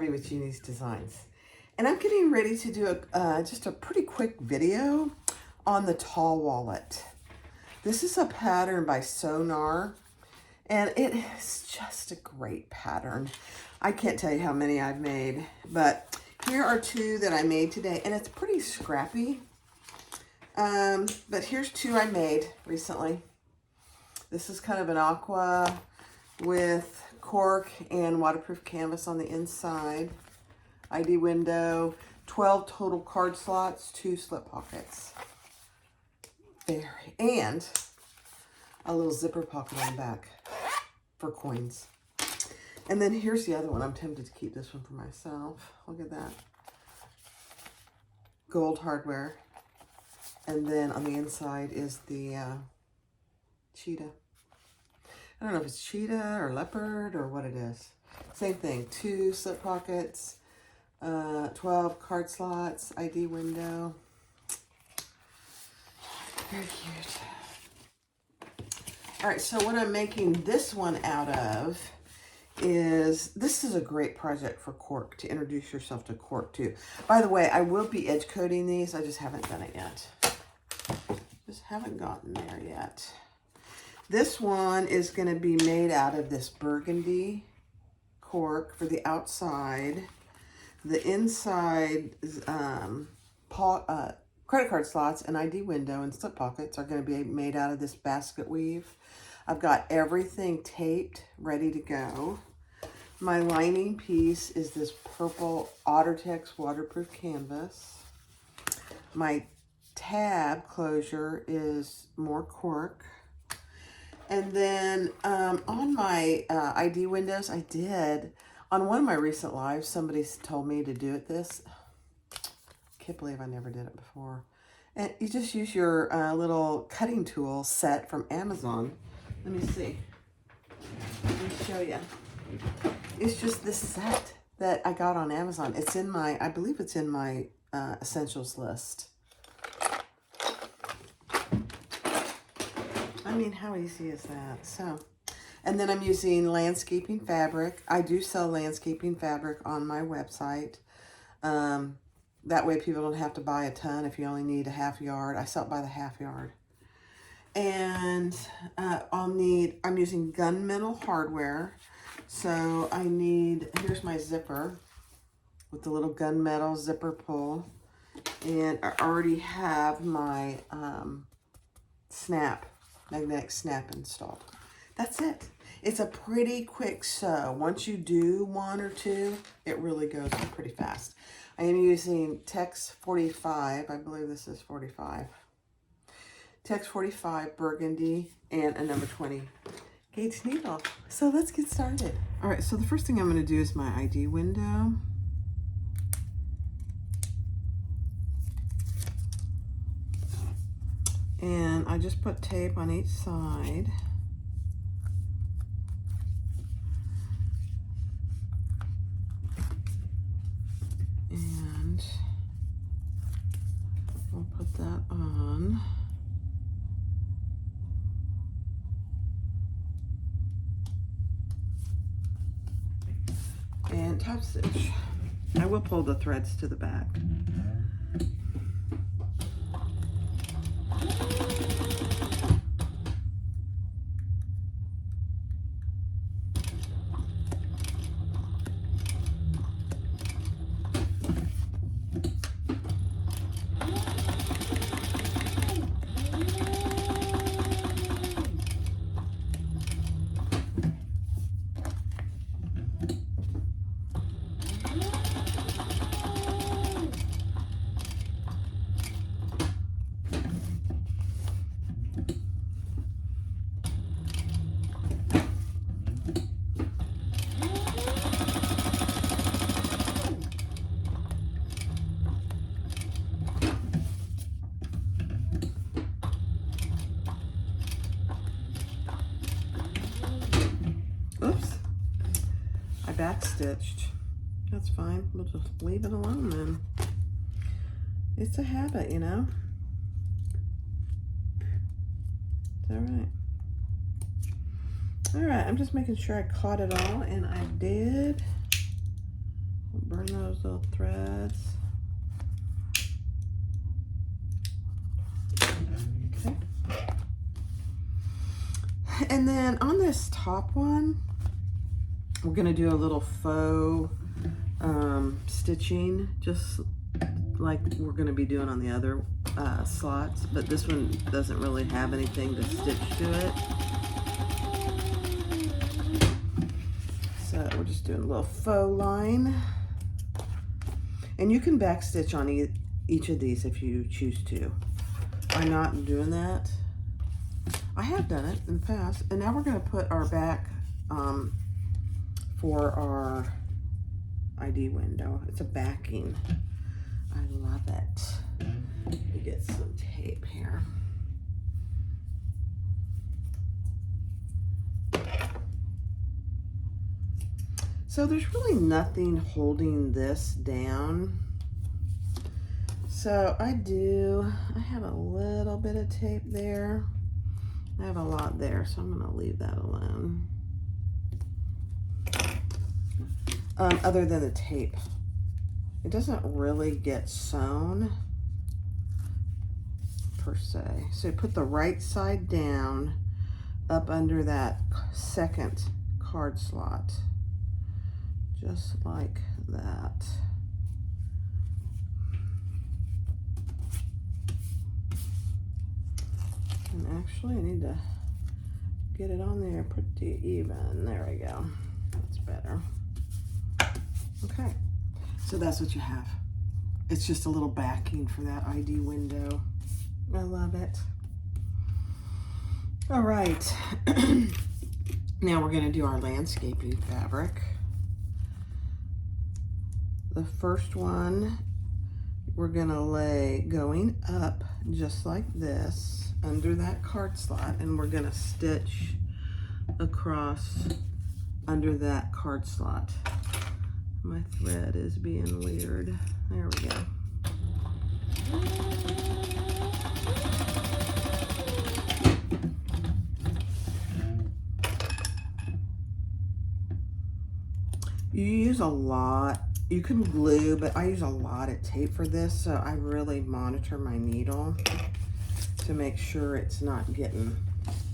Harvey with Jeannie's Designs. And I'm getting ready to do just a pretty quick video on the tall wallet. This is a pattern by Sonar, and it is just a great pattern. I can't tell you how many I've made, but here are two that I made today, and it's pretty scrappy. But here's two I made recently. This is kind of an aqua with cork and waterproof canvas on the inside. ID window, 12 total card slots, 2 slip pockets. And a little zipper pocket on the back for coins. And then here's the other one. I'm tempted to keep this one for myself. Look at that. Gold hardware. And then on the inside is the cheetah. I don't know if it's cheetah or leopard or what it is. Same thing, 2 slip pockets, 12 card slots, ID window. Very cute. All right, so what I'm making this one out of is, this is a great project for cork, to introduce yourself to cork too. By the way, I will be edge coating these. I just haven't done it yet. Just haven't gotten there yet. This one is going to be made out of this burgundy cork for the outside. The inside credit card slots and ID window and slip pockets are going to be made out of this basket weave. I've got everything taped, ready to go. My lining piece is this purple OtterTex waterproof canvas. My tab closure is more cork. And then on my ID windows, I did, on one of my recent lives, somebody told me to do it this. Can't believe I never did it before. And you just use your little cutting tool set from Amazon. Let me see. Let me show you. It's just this set that I got on Amazon. It's in my, I believe it's in my essentials list. I mean, how easy is that? So, and then I'm using landscaping fabric. I do sell landscaping fabric on my website. That way people don't have to buy a ton if you only need a half yard. I sell it by the half yard. And I'm using gunmetal hardware. So I need, here's my zipper with the little gunmetal zipper pull. And I already have my magnetic snap installed. That's it. It's a pretty quick sew. Once you do one or two, it really goes on pretty fast. I am using Tex 45. I believe this is 45. Tex 45 burgundy and a number 20 gauge needle. So let's get started. All right, so the first thing I'm going to do is my ID window. And I just put tape on each side. And we'll put that on. And top stitch. I will pull the threads to the back. Oops, I backstitched. That's fine. We'll just leave it alone then. It's a habit, you know. It's all right. All right, I'm just making sure I caught it all, and I did. Burn those little threads. Okay. And then on this top one, we're gonna do a little faux stitching, just like we're gonna be doing on the other slots, but this one doesn't really have anything to stitch to it. So we're just doing a little faux line. And you can back stitch on each of these if you choose to. I'm not doing that. I have done it in the past. And now we're gonna put our back for our ID window. It's a backing. I love it. We get some tape here. So there's really nothing holding this down. So I have a little bit of tape there. I have a lot there, so I'm gonna leave that alone. Other than the tape. It doesn't really get sewn per se. So you put the right side down up under that second card slot. Just like that. And actually I need to get it on there pretty even. There we go. That's better. Okay, so that's what you have. It's just a little backing for that ID window. I love it. All right, now we're gonna do our landscaping fabric. The first one, we're gonna lay going up just like this under that card slot, and we're gonna stitch across under that card slot. My thread is being weird. There we go. You use a lot. You can glue, but I use a lot of tape for this, so I really monitor my needle to make sure it's not getting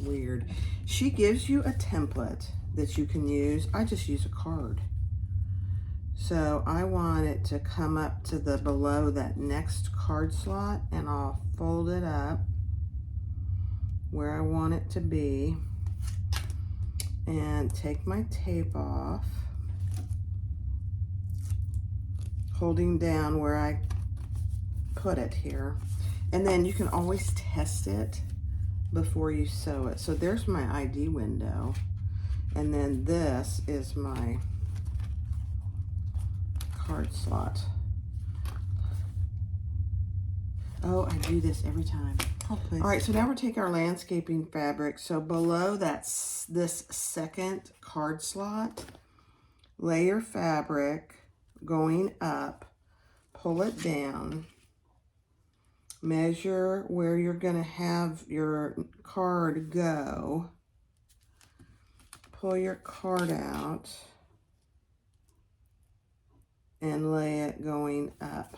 weird. She gives you a template that you can use. I just use a card. So I want it to come up to the below that next card slot, and I'll fold it up where I want it to be and take my tape off, holding down where I put it here. And then you can always test it before you sew it. So there's my ID window, and then this is my card slot. Oh, I do this every time. Oh, please. All right, so now we're taking our landscaping fabric. So below this second card slot, lay your fabric going up, pull it down, measure where you're gonna have your card go, pull your card out, and lay it going up.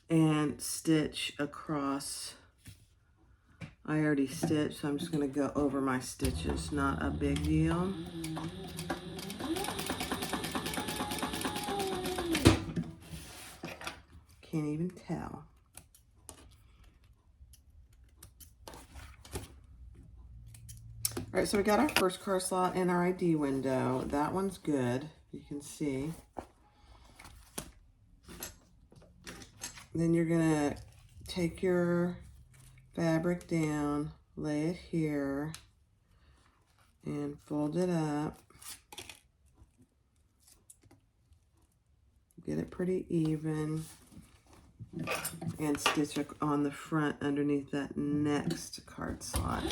And stitch across. I already stitched, so I'm just gonna go over my stitches. Not a big deal. Can't even tell. All right, so we got our first card slot in our ID window. That one's good, you can see. Then you're gonna take your fabric down, lay it here, and fold it up. Get it pretty even, and stitch on the front underneath that next card slot.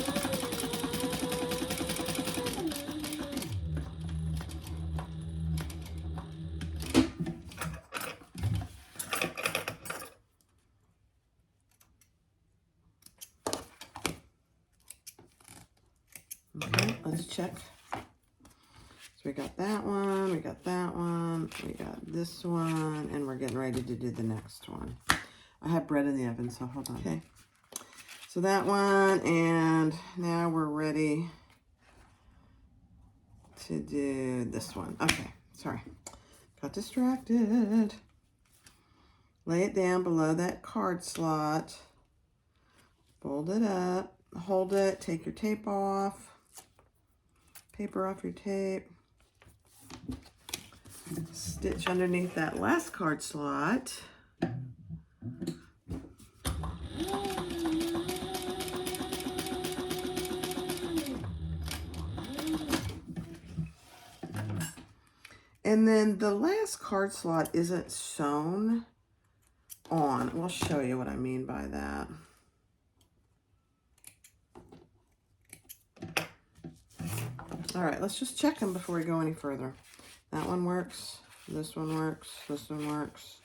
Okay, let's check. So we got that one, we got that one, we got this one, and we're getting ready to do the next one. I have bread in the oven, so hold on. Okay. So that one, and now we're ready to do this one. Okay, sorry. Got distracted. Lay it down below that card slot. Fold it up. Hold it. Take your tape off. Paper off your tape. Stitch underneath that last card slot. And then the last card slot isn't sewn on. We'll show you what I mean by that. All right, let's just check them before we go any further. That one works, this one works, this one works,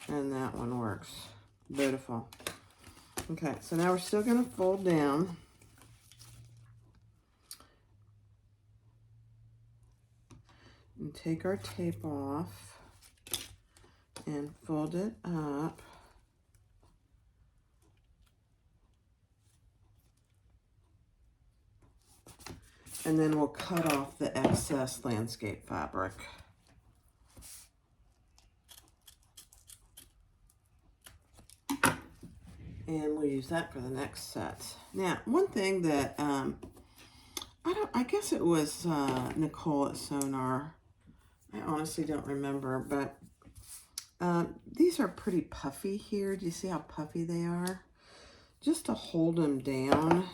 and that one works. Beautiful. Okay, so now we're still gonna fold down. And take our tape off and fold it up. And then we'll cut off the excess landscape fabric. And we'll use that for the next set. Now, one thing that, I guess it was Nicole at Sonar. I honestly don't remember, but these are pretty puffy here. Do you see how puffy they are? Just to hold them down,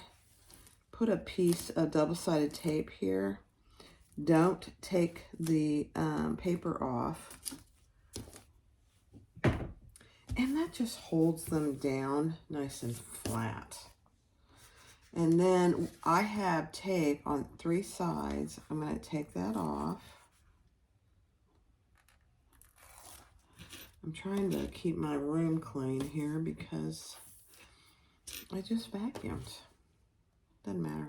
put a piece of double-sided tape here. Don't take the paper off. And that just holds them down nice and flat. And then I have tape on 3 sides. I'm going to take that off. I'm trying to keep my room clean here because I just vacuumed. Doesn't matter.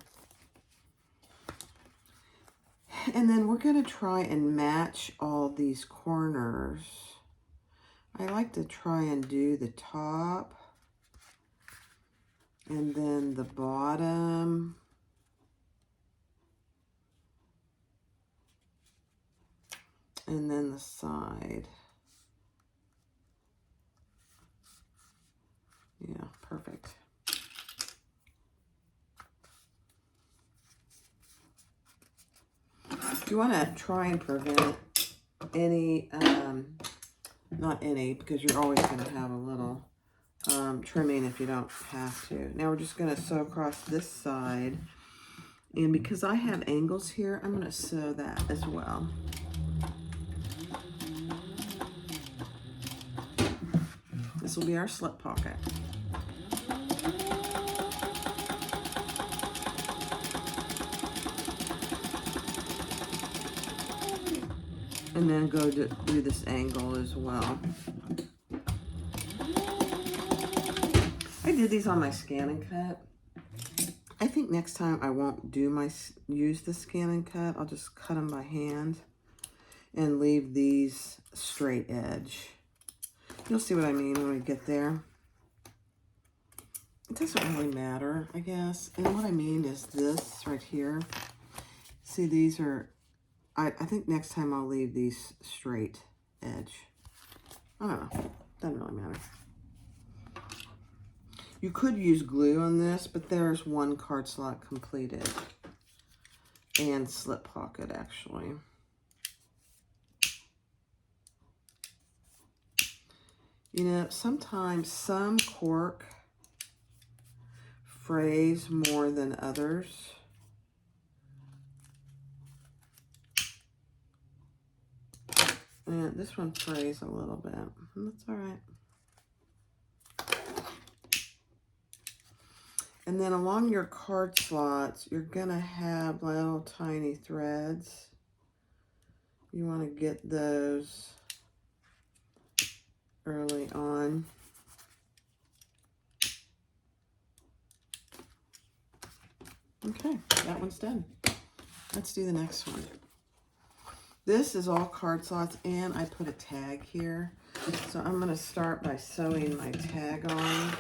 And then we're going to try and match all these corners. I like to try and do the top and then the bottom. And then the side. Yeah, perfect. You want to try and prevent any, not any, because you're always going to have a little trimming if you don't have to. Now we're just going to sew across this side. And because I have angles here, I'm going to sew that as well. This will be our slip pocket. And then go to do this angle as well. I did these on my scan and cut. I think next time I won't use the scan and cut. I'll just cut them by hand and leave these straight edge. You'll see what I mean when we get there. It doesn't really matter, I guess. And what I mean is this right here. See, these are, I think next time I'll leave these straight edge. I don't know. Doesn't really matter. You could use glue on this, but there's one card slot completed. And slip pocket, actually. You know, sometimes some cork frays more than others. And this one frays a little bit. That's all right. And then along your card slots, you're going to have little tiny threads. You want to get those early on. Okay, that one's done. Let's do the next one. This is all card slots, and I put a tag here. So I'm going to start by sewing my tag on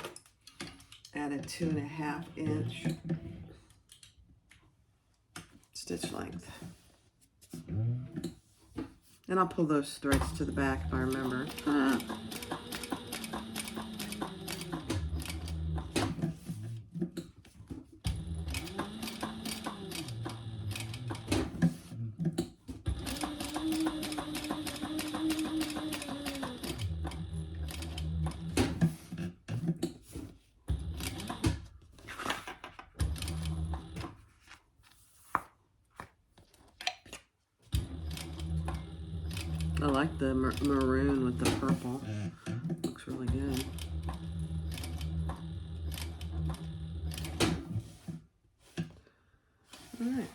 at a 2.5 inch stitch length. And I'll pull those threads to the back if I remember. I like the maroon with the purple. Looks really good. All right.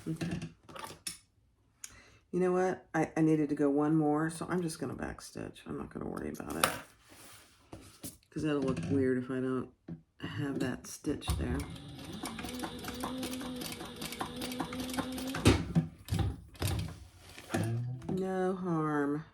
Okay. You know what? I needed to go one more, so I'm just going to backstitch. I'm not going to worry about it, because that'll look weird if I don't have that stitch there. No harm.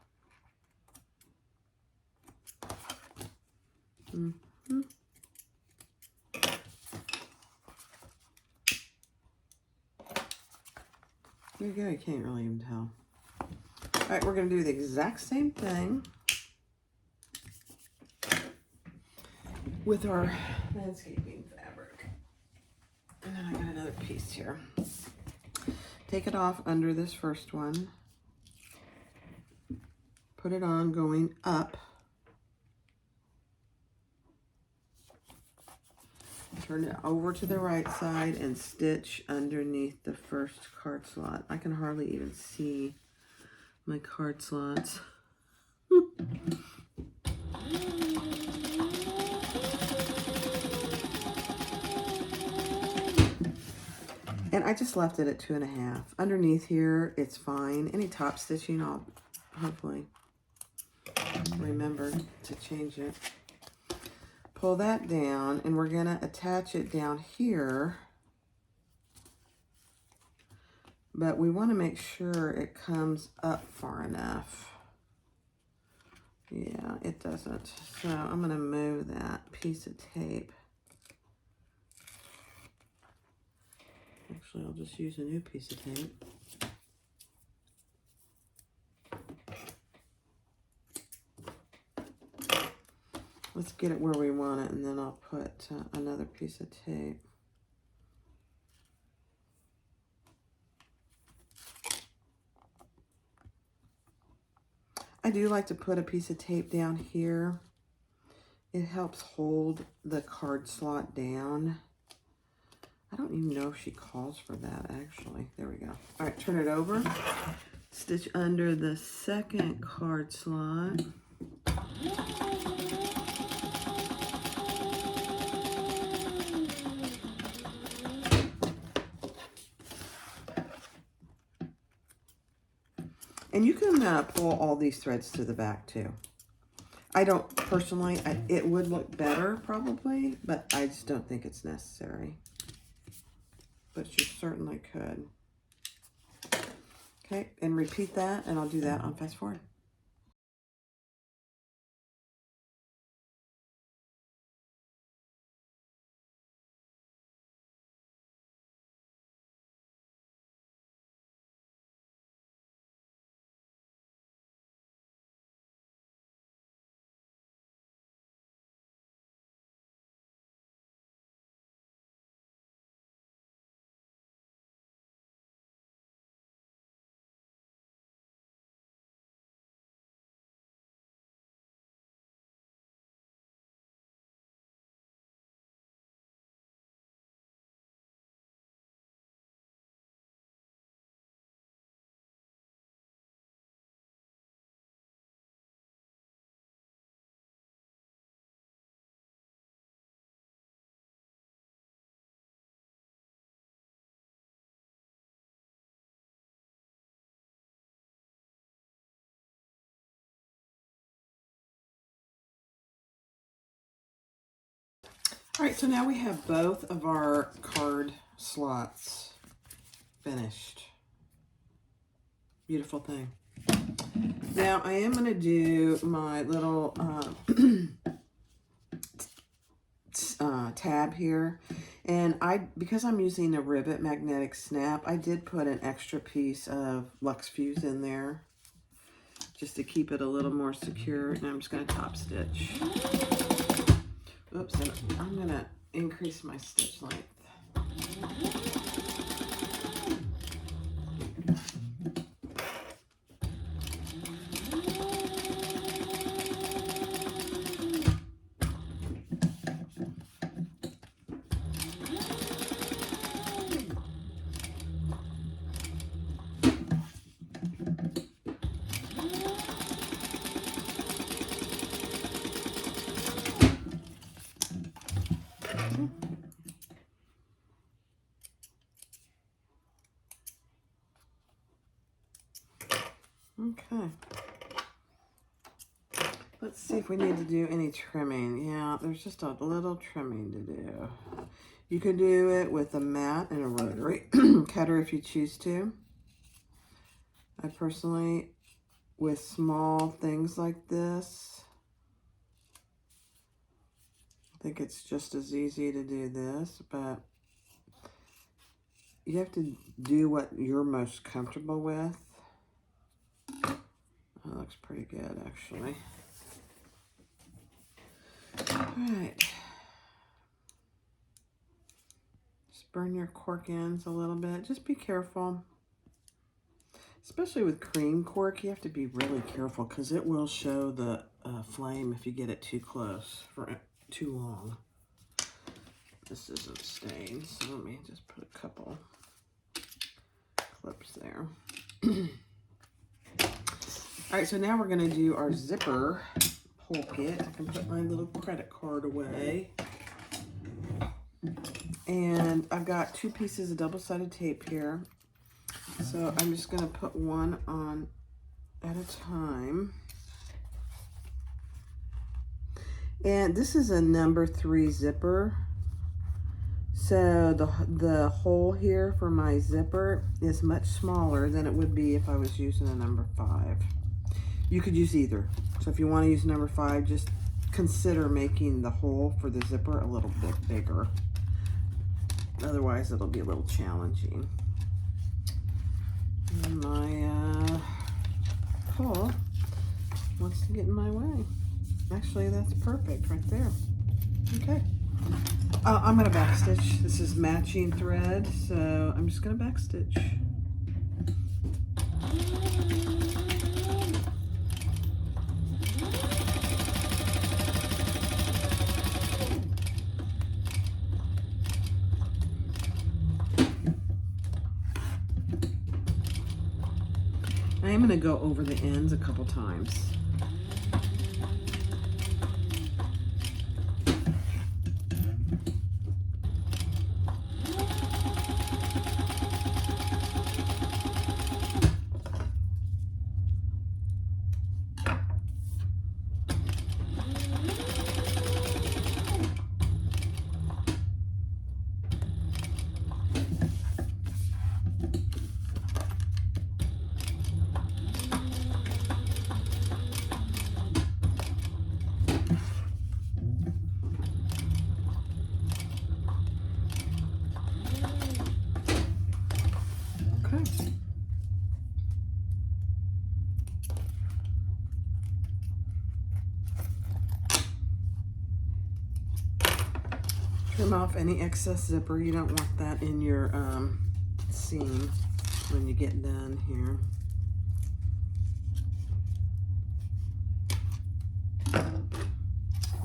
There you go. You can't really even tell. All right, we're going to do the exact same thing with our landscaping fabric. And then I got another piece here. Take it off under this first one. Put it on going up. Turn it over to the right side and stitch underneath the first card slot. I can hardly even see my card slots. And I just left it at 2.5. Underneath here, it's fine. Any top stitching, I'll hopefully remember to change it. Pull that down, and we're gonna attach it down here. But we want to make sure it comes up far enough. Yeah, it doesn't. So I'm going to move that piece of tape. Actually, I'll just use a new piece of tape. Let's get it where we want it, and then I'll put another piece of tape. I do like to put a piece of tape down here. It helps hold the card slot down. I don't even know if she calls for that, actually. There we go. All right, turn it over. Stitch under the second card slot. And you can pull all these threads to the back too. I don't personally, it would look better probably, but I just don't think it's necessary. But you certainly could. Okay, and repeat that, and I'll do that on fast forward. All right, so now we have both of our card slots finished. Beautiful thing. Now I am going to do my little tab here, and because I'm using a rivet magnetic snap, I did put an extra piece of Lux Fuse in there just to keep it a little more secure. And I'm just going to top stitch. Oops, and I'm going to increase my stitch length. Okay. Let's see if we need to do any trimming. Yeah, there's just a little trimming to do. You can do it with a mat and a rotary cutter if you choose to. I personally, with small things like this, I think it's just as easy to do this, but you have to do what you're most comfortable with. That looks pretty good, actually. All right. Just burn your cork ends a little bit. Just be careful. Especially with cream cork, you have to be really careful because it will show the flame if you get it too close for too long. This isn't stained, so let me just put a couple clips there. All right, so now we're going to do our zipper pull kit. I can put my little credit card away. And I've got 2 pieces of double-sided tape here. So I'm just going to put one on at a time. And this is a number 3 zipper. So the hole here for my zipper is much smaller than it would be if I was using a number 5. You could use either. So if you want to use number 5, just consider making the hole for the zipper a little bit bigger. Otherwise, it'll be a little challenging. And my hole wants to get in my way. Actually, that's perfect right there. Okay. I'm going to backstitch. This is matching thread, so I'm just going to backstitch. I am going to go over the ends a couple times. Trim off any excess zipper. You don't want that in your seam when you get done here.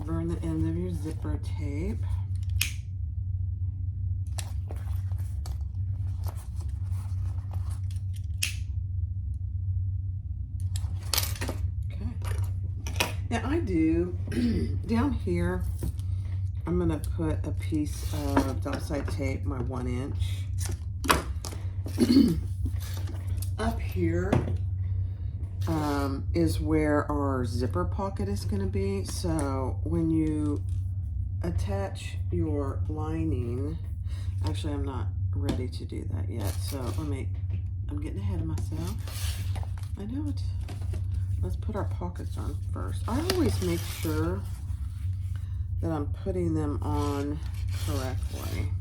Burn the end of your zipper tape. Okay. Now I do, down here, I'm going to put a piece of double-sided tape, my 1 inch. Up here is where our zipper pocket is going to be. So when you attach your lining, actually I'm not ready to do that yet. So I'm getting ahead of myself. I know it. Let's put our pockets on first. I always make sure that I'm putting them on correctly.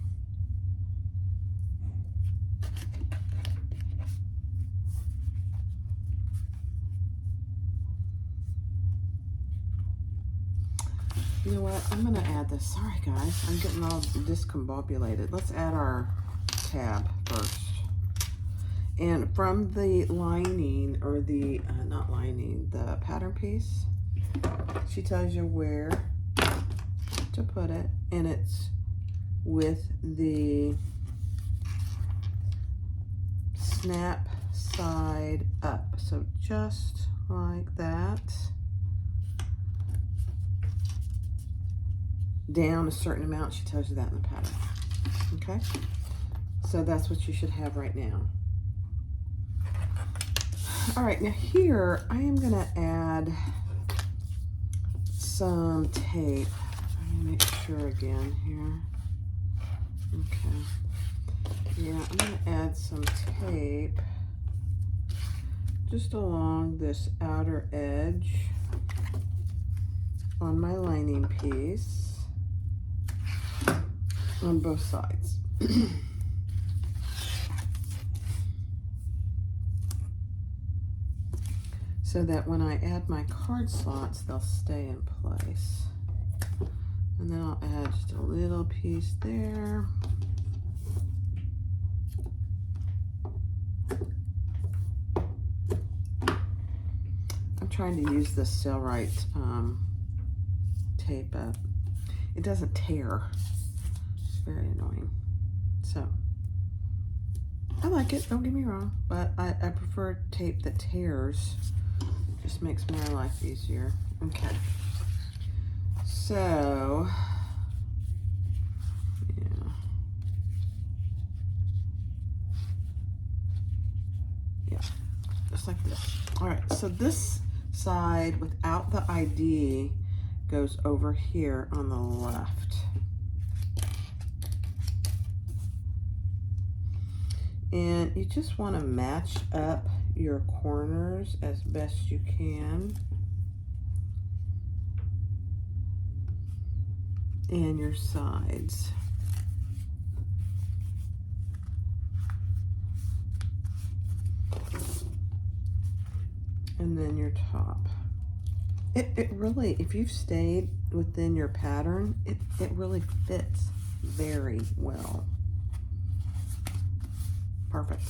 You know what? I'm going to add this. Sorry, guys. I'm getting all discombobulated. Let's add our tab first. And from the lining, or the, not lining, the pattern piece, she tells you where to put it. And it's with the snap side up. So just like that. Down a certain amount, she tells you that in the pattern. Okay, so that's what you should have right now. All right, now here I am gonna add some tape. I'm gonna make sure again here. Okay, yeah, I'm gonna add some tape just along this outer edge on my lining piece. On both sides. So that when I add my card slots, they'll stay in place. And then I'll add just a little piece there. I'm trying to use this Sailrite tape up. It doesn't tear. Very annoying. So I like it, don't get me wrong, but I prefer tape that tears. Just makes my life easier. Okay, so yeah, just like this. All right, so this side without the ID goes over here on the left. And you just want to match up your corners as best you can. And your sides. And then your top. It really, if you've stayed within your pattern, it really fits very well. Perfect.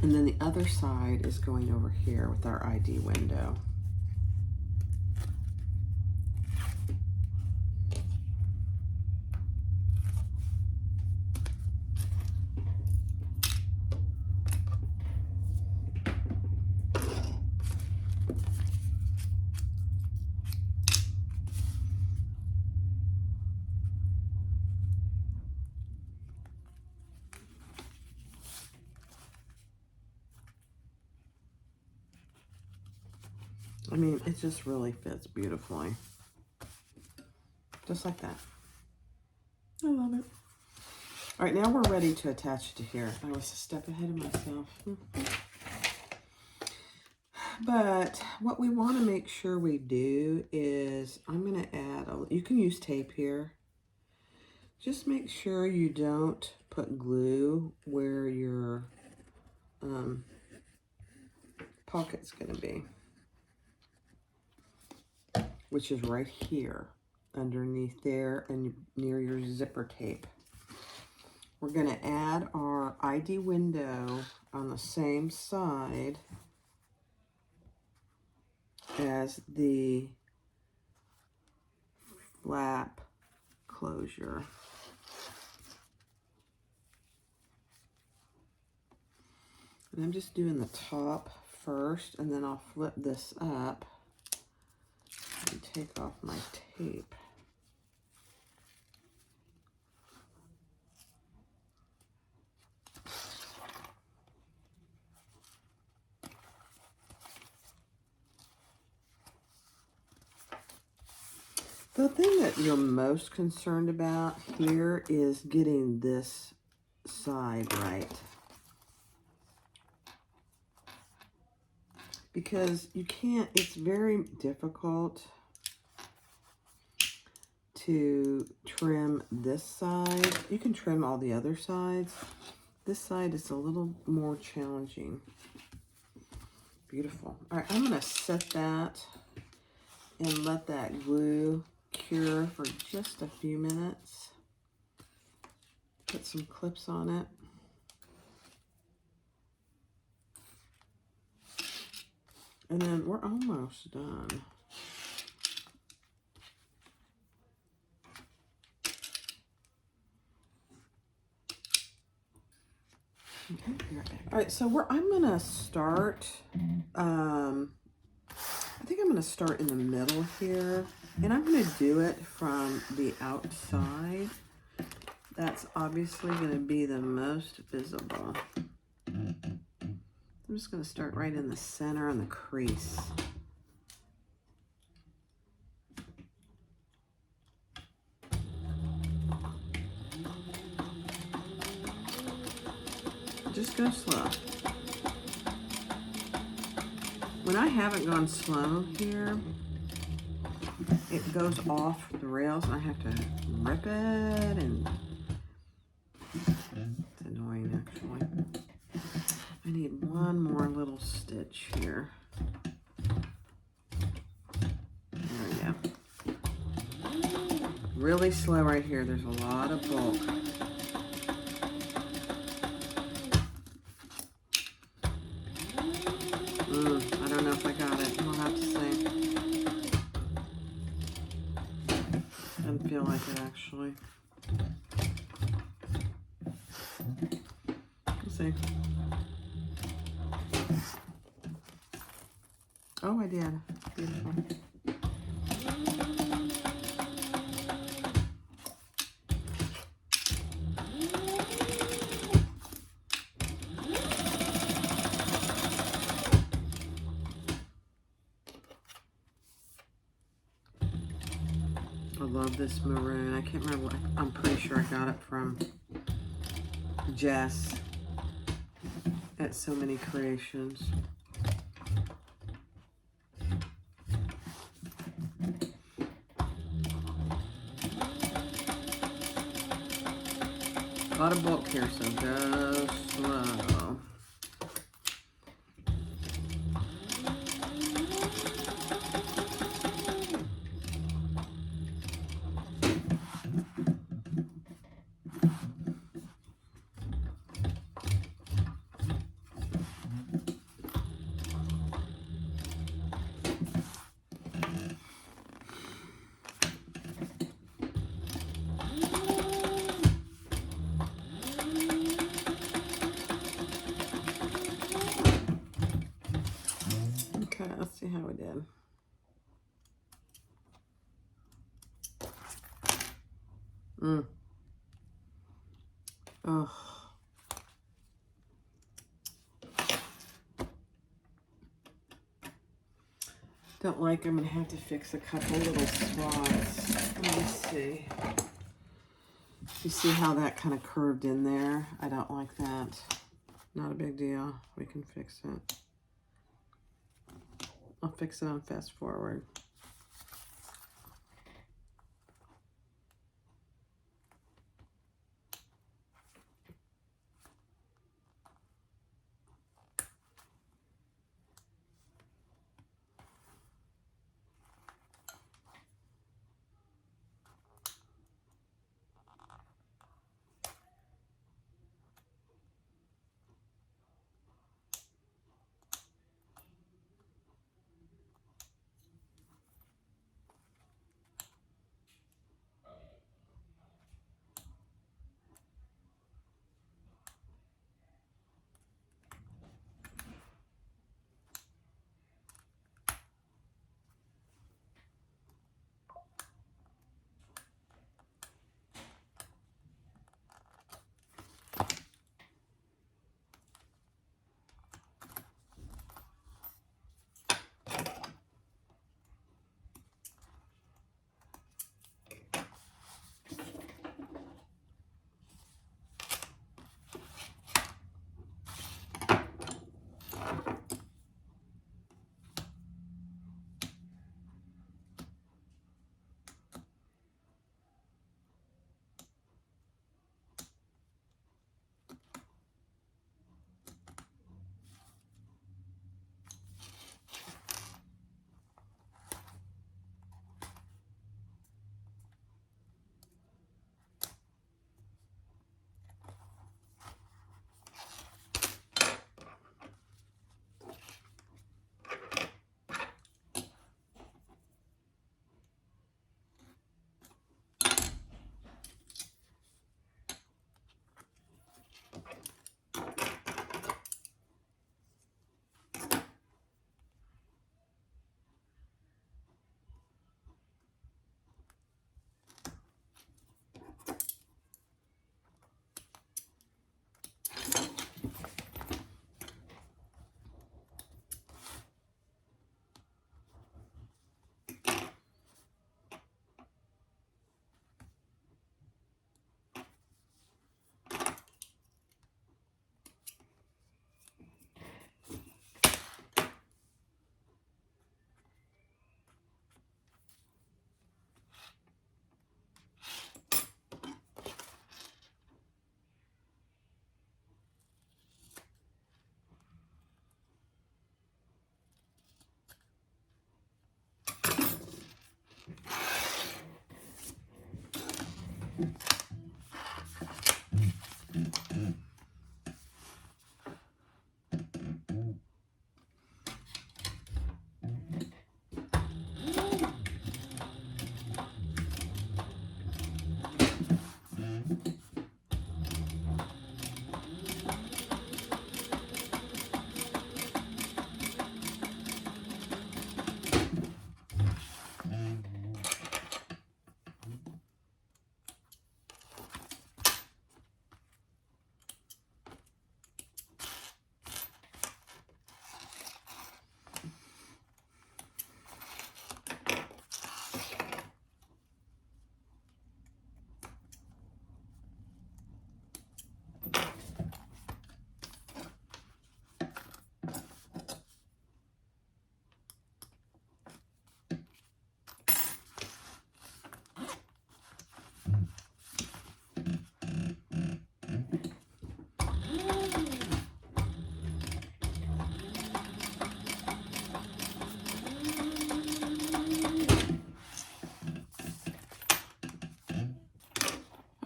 And then the other side is going over here with our ID window. I mean, it just really fits beautifully. Just like that. I love it. All right, now we're ready to attach it to here. I was a step ahead of myself. But what we want to make sure we do is I'm going to add, you can use tape here. Just make sure you don't put glue where your pocket's going to be, which is right here underneath there and near your zipper tape. We're going to add our ID window on the same side as the flap closure. And I'm just doing the top first, and then I'll flip this up and take off my tape. The thing that you're most concerned about here is getting this side right. Because you can't, it's very difficult to trim this side. You can trim all the other sides. This side is a little more challenging. Beautiful. All right, I'm gonna set that and let that glue cure for just a few minutes. Put some clips on it. And then we're almost done. Okay, be right back. All right, so I'm gonna start, I think I'm gonna start in the middle here, and I'm gonna do it from the outside. That's obviously gonna be the most visible. I'm just gonna start right in the center on the crease. Just go slow. When I haven't gone slow here, it goes off the rails and I have to rip it, and it's annoying actually. I need one more little stitch here. There we go. Really slow right here. There's a lot of bulk. I don't know if I got it. We'll have to see. Doesn't feel like it actually. We'll see. Oh, I did. Beautiful. I love this maroon. I can't remember what, I'm pretty sure I got it from Jess at So Many Creations. A lot of bulk here, so go slow. Okay, let's see how we did. Oh. Don't like, I'm gonna have to fix a couple little spots. Let me see. You see how that kind of curved in there? I don't like that. Not a big deal. We can fix it. I'll fix it on fast forward.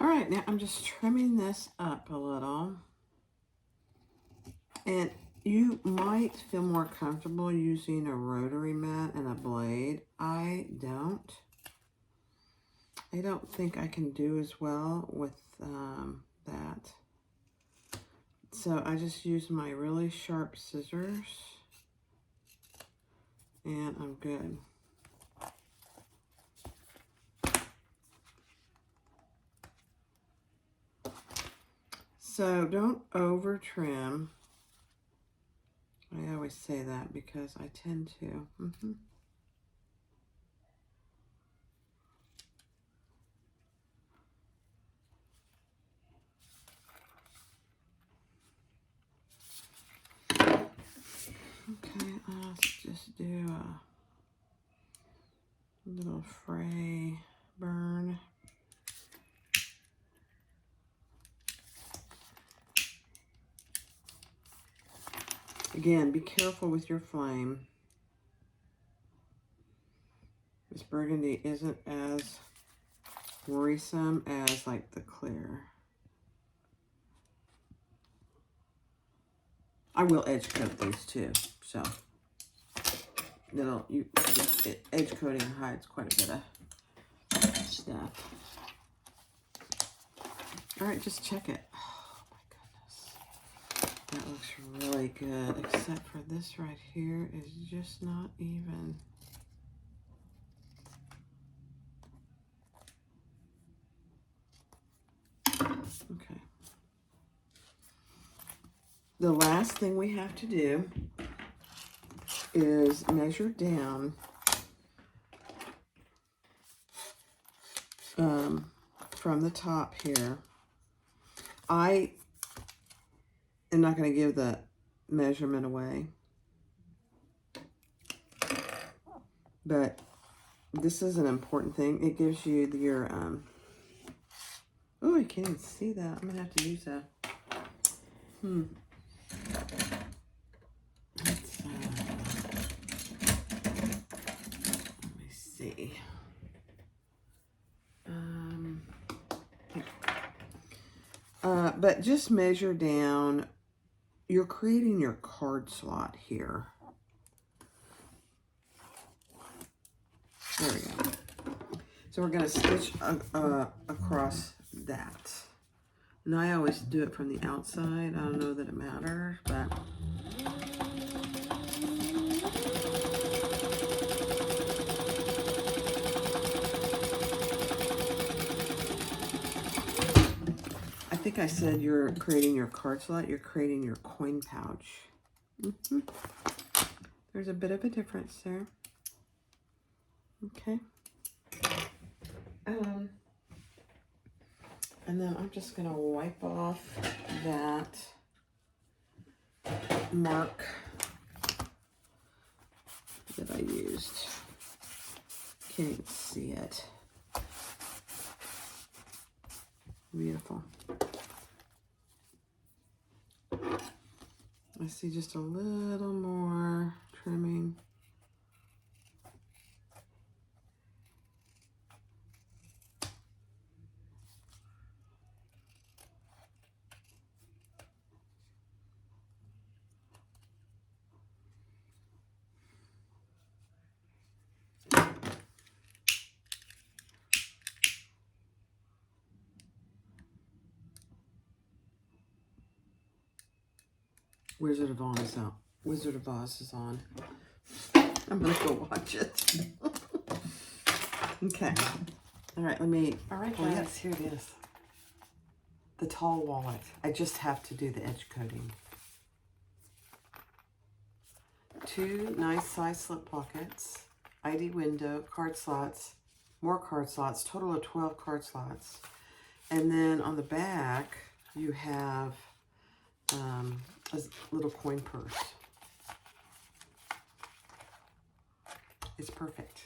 All right, now I'm just trimming this up a little. And you might feel more comfortable using a rotary mat and a blade. I don't think I can do as well with that. So I just use my really sharp scissors and I'm good. So don't over trim. I always say that because I tend to. Okay, let's just do a little fray burn. Again, be careful with your flame. This burgundy isn't as worrisome as like the clear. I will edge coat these too, so edge coating hides quite a bit of stuff. All right, just check it. Oh my goodness, that looks really good, except for this right here is just not even. Okay. The last thing we have to do is measure down from the top here. I am not going to give the measurement away, but this is an important thing. It gives you your, oh, I can't even see that. I'm going to have to use that. Let me see. But just measure down. You're creating your card slot here. There we go. So we're going to stitch across that. And I always do it from the outside. I don't know that it matters, but I think I said you're creating your card slot, you're creating your coin pouch. There's a bit of a difference there. Okay. And then I'm just going to wipe off that mark that I used. Can't even see it. Beautiful. I see just a little more trimming. Wizard of Oz is out. Wizard of Oz is on. I'm gonna go watch it. Okay. All right, let me. All right, guys, yes, here it is. The tall wallet. I just have to do the edge coating. 2 nice size slip pockets, ID window, card slots, more card slots, total of 12 card slots. And then on the back, you have a little coin purse. It's perfect.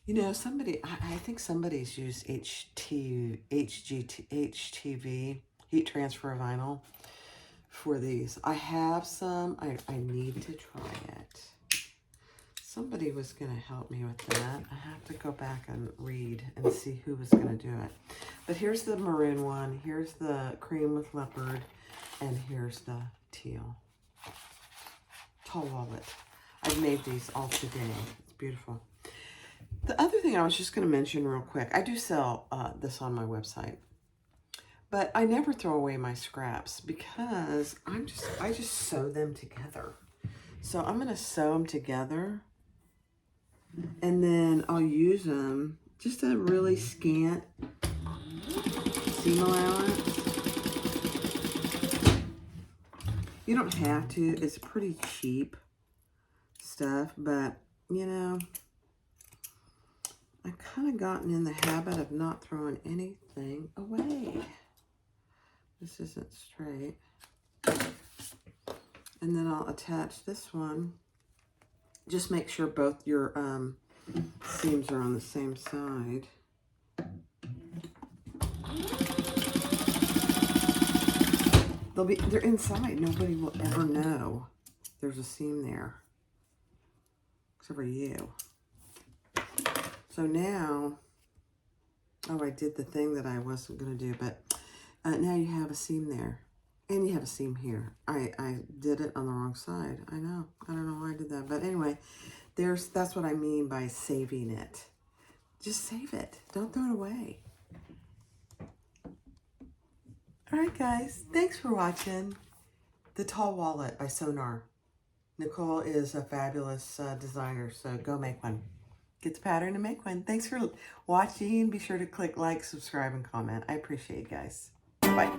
You know, I think somebody's used HTV, heat transfer vinyl, for these. I have some. I need to try it. Somebody was going to help me with that. I have to go back and read and see who was going to do it. But here's the maroon one. Here's the cream with leopard. And here's the teal. Tall wallet. I've made these all today. It's beautiful. The other thing I was just going to mention real quick. I do sell this on my website. But I never throw away my scraps because I just sew them together. So I'm going to sew them together. And then I'll use them just a really scant seam allowance. You don't have to. It's pretty cheap stuff. But, you know, I've kind of gotten in the habit of not throwing anything away. This isn't straight. And then I'll attach this one. Just make sure both your seams are on the same side. They're inside. Nobody will ever know there's a seam there. Except for you. So now, oh, I did the thing that I wasn't going to do, but now you have a seam there. And you have a seam here. I did it on the wrong side. I know. I don't know why I did that. But anyway, that's what I mean by saving it. Just save it. Don't throw it away. All right, guys. Thanks for watching The Tall Wallet by Sonar. Nicole is a fabulous designer, so go make one. Get the pattern and make one. Thanks for watching. Be sure to click like, subscribe, and comment. I appreciate you guys. Bye.